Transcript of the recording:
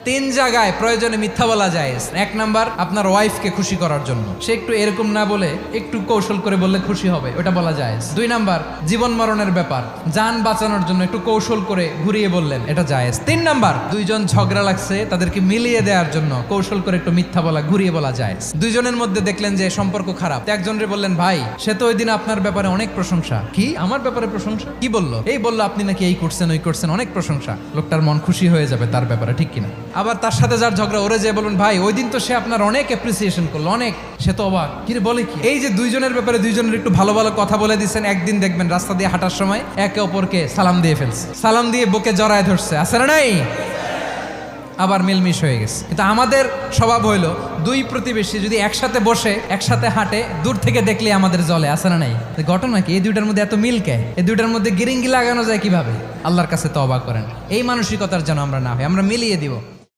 তিন জায়গায় প্রয়োজনে মিথ্যা বলা যায়। এক নাম্বার, আপনার ওয়াইফকে খুশি করার জন্য, সে একটু এরকম না বলে একটু কৌশল করে বললে খুশি হবে, ওটা বলা যায়। দুই নাম্বার, জীবন মরণের ব্যাপার, জান বাঁচানোর জন্য একটু কৌশল করে ঘুরিয়ে বললেন, এটা জায়েজ। তিন নাম্বার, দুইজন ঝগড়া লাগছে তাদেরকে মিলিয়ে দেওয়ার জন্য কৌশল করে একটু মিথ্যা বলা, ঘুরিয়ে বলা যায়। দুইজনের মধ্যে দেখলেন যে সম্পর্ক খারাপ, একজনরে বললেন, ভাই সে তো ওই দিন আপনার ব্যাপারে অনেক প্রশংসা। কি আমার ব্যাপারে প্রশংসা? কি বললো? এই বললো আপনি নাকি এই করছেন ওই করছেন, অনেক প্রশংসা। লোকটার মন খুশি হয়ে যাবে তার ব্যাপারে, ঠিক কিনা? আবার তার সাথে যার ঝগড়া, ওরে যে বলুন, ভাই ওই দিন তো সে আপনার অনেক অ্যাপ্রিসিয়েশন করলো, অনেক, সে তো অবাক, কি রে বলে কি? এই যে দুইজনের ব্যাপারে দুইজনের একটু ভালো ভালো কথা বলে দিচ্ছেন, একদিন দেখবেন রাস্তা দিয়ে হাঁটার সময় একে অপরকে সালাম দিয়ে ফেলছে, সালাম দিয়ে বুকে জড়ায় ধরছে, আছে না নাই? আবার মিলমিশ হয়ে গেছে। কিন্তু আমাদের স্বভাব হইলো, দুই প্রতিবেশী যদি একসাথে বসে একসাথে হাঁটে, দূর থেকে দেখলে আমাদের জলে, আছে না নাই? ঘটনা কি? এই দুইটার মধ্যে এত মিল কে? এই দুইটার মধ্যে গিরিঙ্গি লাগানো যায় কিভাবে? আল্লাহর কাছে তওবা করেন, এই মানসিকতার যেন আমরা না হয়, আমরা মিলিয়ে দিব।